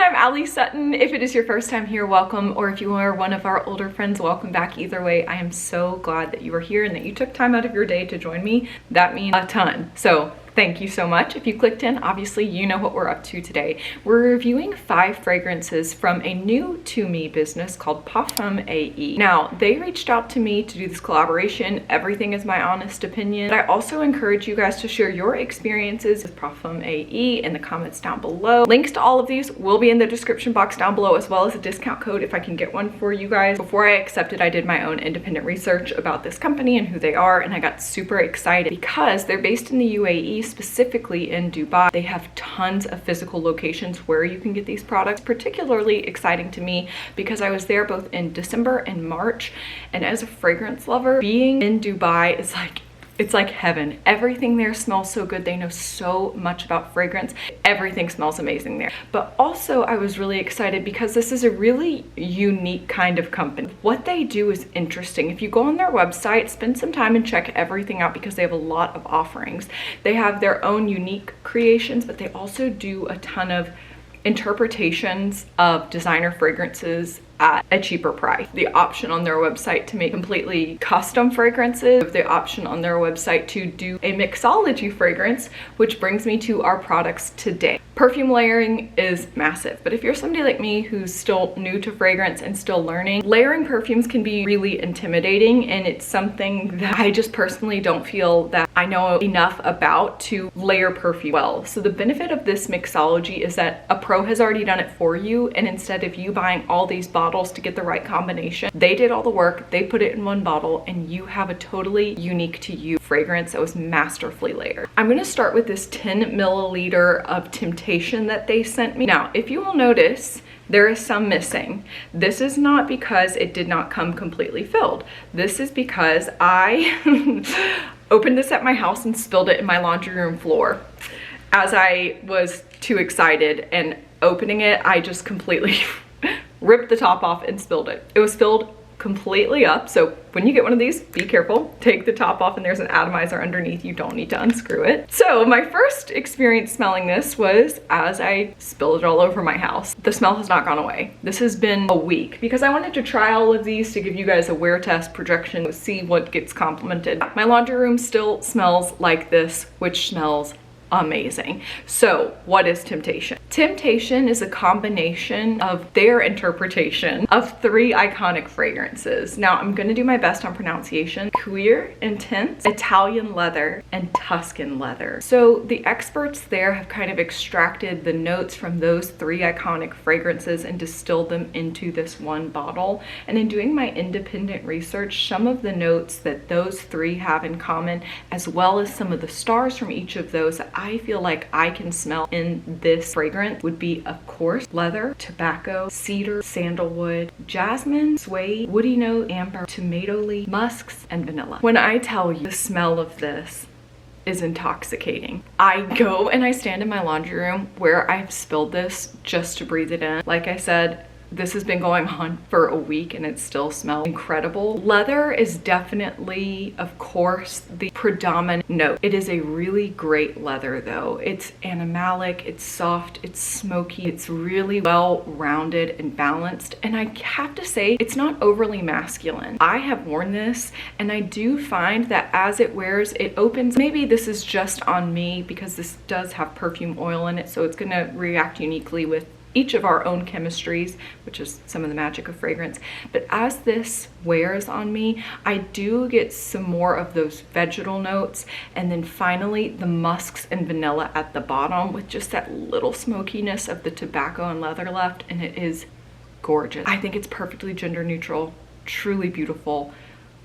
I'm Allee-Sutton. If it is your first time here, welcome, or if you are one of our older friends, welcome back. Either way, I am so glad that you are here and that you took time out of your day to join me. That means a ton. So thank you so much. If you clicked in, obviously you know what we're up to today. We're reviewing 5 fragrances from a new to me business called Parfum AE. Now, they reached out to me to do this collaboration. Everything is my honest opinion. But I also encourage you guys to share your experiences with Parfum AE in the comments down below. Links to all of these will be in the description box down below, as well as a discount code if I can get one for you guys. Before I accepted, I did my own independent research about this company and who they are, and I got super excited because they're based in the UAE, specifically in Dubai. They have tons of physical locations where you can get these products. Particularly exciting to me because I was there both in December and March, and as a fragrance lover, being in Dubai is like, it's like heaven. Everything there smells so good. They know so much about fragrance. Everything smells amazing there. But also I was really excited because this is a really unique kind of company. What they do is interesting. If you go on their website, spend some time and check everything out because they have a lot of offerings. They have their own unique creations, but they also do a ton of interpretations of designer fragrances at a cheaper price. The option on their website to make completely custom fragrances, the option on their website to do a mixology fragrance, which brings me to our products today. Perfume layering is massive, but if you're somebody like me who's still new to fragrance and still learning, layering perfumes can be really intimidating, and it's something that I just personally don't feel that I know enough about to layer perfume well. So the benefit of this mixology is that a pro has already done it for you, and instead of you buying all these bottles to get the right combination, they did all the work, they put it in one bottle, and you have a totally unique to you fragrance that was masterfully layered. I'm gonna start with this 10 milliliter of Temptation that they sent me. Now, if you will notice, there is some missing. This is not because it did not come completely filled. This is because I opened this at my house and spilled it in my laundry room floor. As I was too excited and opening it, I just completely ripped the top off and spilled it. It was filled completely up, so when you get one of these, be careful. Take the top off and there's an atomizer underneath. You don't need to unscrew it. So my first experience smelling this was as I spilled it all over my house. The smell has not gone away. This has been a week because I wanted to try all of these to give you guys a wear test projection, see what gets complimented. My laundry room still smells like this, which smells amazing. So what is Temptation? Temptation is a combination of their interpretation of 3 iconic fragrances. Now I'm gonna do my best on pronunciation. Cuir, Intense, Italian Leather, and Tuscan Leather. So the experts there have kind of extracted the notes from those 3 iconic fragrances and distilled them into this one bottle. And in doing my independent research, some of the notes that those 3 have in common, as well as some of the stars from each of those, I feel like I can smell in this fragrance would be, of course, leather, tobacco, cedar, sandalwood, jasmine, suede, woody note, amber, tomato leaf, musks, and vanilla. When I tell you the smell of this is intoxicating. I go and I stand in my laundry room where I've spilled this just to breathe it in. Like I said, this has been going on for a week and it still smells incredible. Leather is definitely, of course, the predominant note. It is a really great leather though. It's animalic, it's soft, it's smoky, it's really well-rounded and balanced. And I have to say, it's not overly masculine. I have worn this and I do find that as it wears, it opens. Maybe this is just on me because this does have perfume oil in it, so it's gonna react uniquely with each of our own chemistries, which is some of the magic of fragrance. But as this wears on me, I do get some more of those vegetal notes, and then finally the musks and vanilla at the bottom with just that little smokiness of the tobacco and leather left, and it is gorgeous. I think it's perfectly gender neutral, truly beautiful.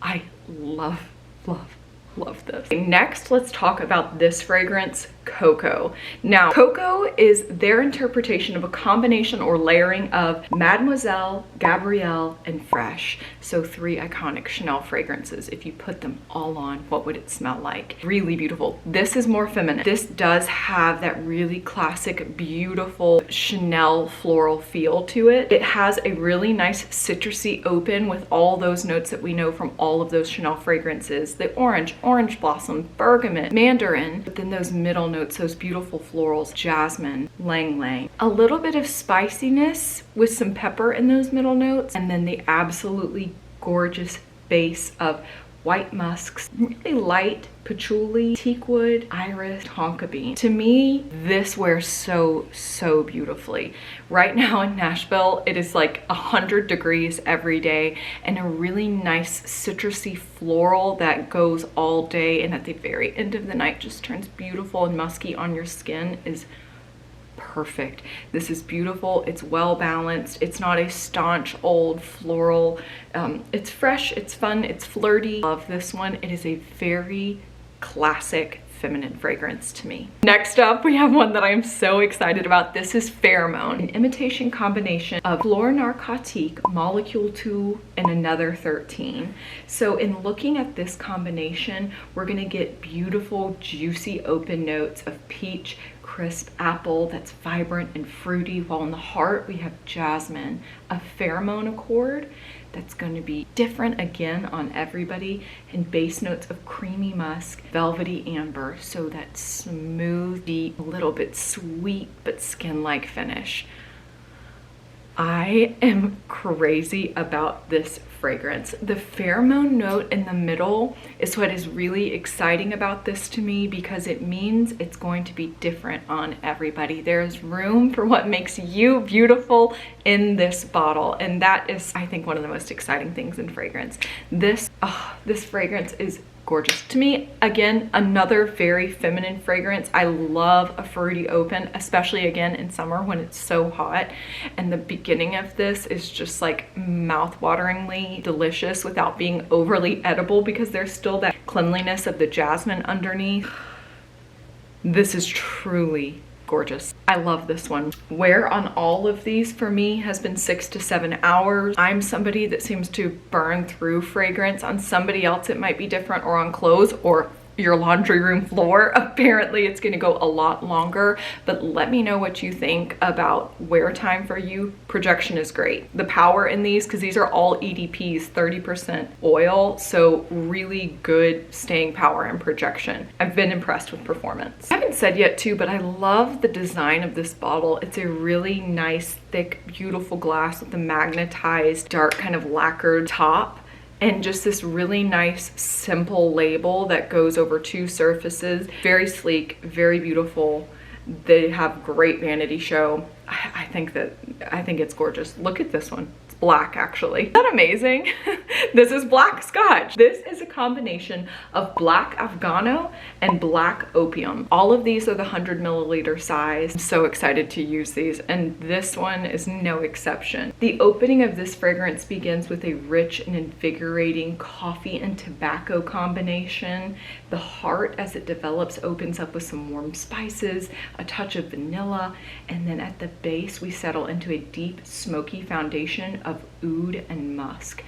I love, love, love this. Next, let's talk about this fragrance, Coco. Now, Coco is their interpretation of a combination or layering of Mademoiselle, Gabrielle, and Fraiche. So 3 iconic Chanel fragrances. If you put them all on, what would it smell like? Really beautiful. This is more feminine. This does have that really classic, beautiful Chanel floral feel to it. It has a really nice citrusy open with all those notes that we know from all of those Chanel fragrances. The orange blossom, bergamot, mandarin, but then those middle notes, those beautiful florals, jasmine, lang lang. A little bit of spiciness with some pepper in those middle notes, and then the absolutely gorgeous base of white musks, really light patchouli, teakwood, iris, tonka bean. To me, this wears so beautifully. Right now in Nashville, it is like 100 degrees every day, and a really nice citrusy floral that goes all day and at the very end of the night just turns beautiful and musky on your skin is perfect. This is beautiful. It's well balanced. It's not a staunch old floral. It's fresh, it's fun, it's flirty. Love this one. It is a very classic feminine fragrance to me. Next up, we have one that I am so excited about. This is Pheromone, an imitation combination of Fleur Narcotique, Molecule 2, and another 13. So in looking at this combination, we're gonna get beautiful, juicy, open notes of peach, crisp apple that's vibrant and fruity, while in the heart we have jasmine, a pheromone accord that's going to be different again on everybody, and base notes of creamy musk, velvety amber, so that smooth, deep, a little bit sweet but skin-like finish. I am crazy about this fragrance. The pheromone note in the middle is what is really exciting about this to me, because it means it's going to be different on everybody. There's room for what makes you beautiful in this bottle, and that is, I think, one of the most exciting things in fragrance. This fragrance is gorgeous. To me, again, another very feminine fragrance. I love a fruity open, especially again in summer when it's so hot. And the beginning of this is just like mouth-wateringly delicious without being overly edible, because there's still that cleanliness of the jasmine underneath. This is truly gorgeous. I love this one. Wear on all of these for me has been 6 to 7 hours. I'm somebody that seems to burn through fragrance. On somebody else it might be different, or on clothes or your laundry room floor. Apparently it's going to go a lot longer, but let me know what you think about wear time for you. Projection is great. The power in these, because these are all EDPs, 30% oil, so really good staying power and projection. I've been impressed with performance. I haven't said yet too, but I love the design of this bottle. It's a really nice, thick, beautiful glass with a magnetized, dark kind of lacquered top, and just this really nice simple label that goes over 2 surfaces. Very sleek, very beautiful. They have great vanity show. I think it's gorgeous. Look at this one. It's black, actually. Isn't that amazing? This is black Scotch. This is a combination of black Afgano and black Opium. All of these are the 100 milliliter size. I'm so excited to use these, and this one is no exception. The opening of this fragrance begins with a rich and invigorating coffee and tobacco combination. The heart, as it develops, opens up with some warm spices, a touch of vanilla, and then at the base we settle into a deep smoky foundation of oud and musk.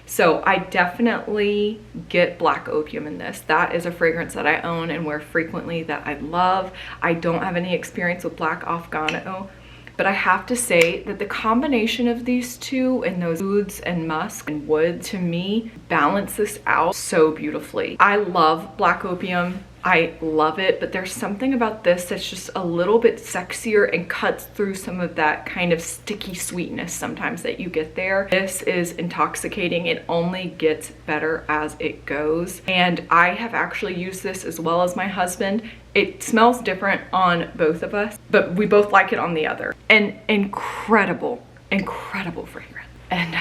So I definitely get black Opium in this. That is a fragrance that I own and wear frequently, that I love. I don't have any experience with black Afgano, but I have to say that the combination of these two and those ouds and musk and wood, to me, balance this out so beautifully. I love black Opium. I love it, but there's something about this that's just a little bit sexier and cuts through some of that kind of sticky sweetness sometimes that you get there. This is intoxicating. It only gets better as it goes. And I have actually used this as well as my husband. It smells different on both of us, but we both like it on the other. An incredible, incredible fragrance. And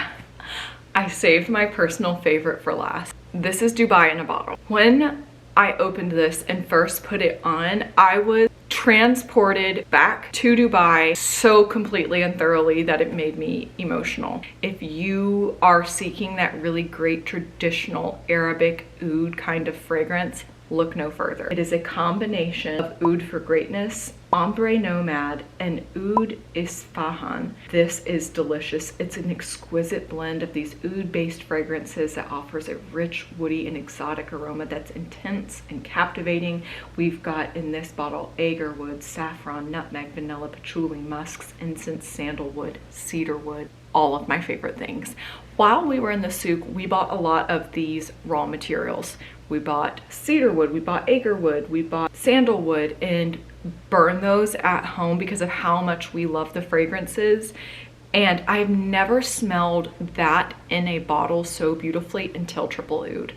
I saved my personal favorite for last. This is Dubai in a bottle. When I opened this and first put it on, I was transported back to Dubai so completely and thoroughly that it made me emotional. If you are seeking that really great traditional Arabic oud kind of fragrance, look no further. It is a combination of oud for greatness, Ombre Nomad, and Oud Ispahan. This is delicious. It's an exquisite blend of these oud-based fragrances that offers a rich, woody, and exotic aroma that's intense and captivating. We've got in this bottle agarwood, saffron, nutmeg, vanilla, patchouli, musks, incense, sandalwood, cedarwood. all of my favorite things. While we were in the souk, we bought a lot of these raw materials. We bought cedar wood, we bought acre wood, we bought sandalwood, and burn those at home because of how much we love the fragrances. And I've never smelled that in a bottle so beautifully until Triple Oud.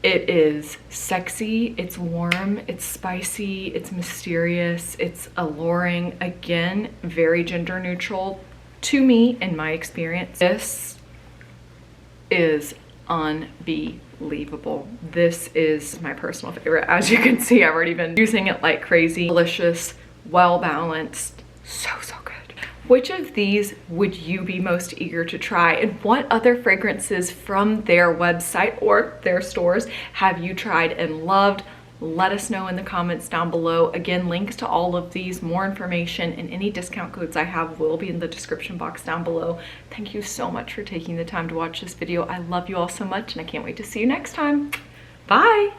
It is sexy, it's warm, it's spicy, it's mysterious, it's alluring. Again, very gender neutral to me in my experience. This is unbelievable. This is my personal favorite. As you can see, I've already been using it like crazy. Delicious, well balanced, so good. Which of these would you be most eager to try, and what other fragrances from their website or their stores have you tried and loved? Let us know in the comments down below. Again, links to all of these, more information, and any discount codes I have will be in the description box down below. Thank you so much for taking the time to watch this video. I love you all so much, and I can't wait to see you next time. Bye.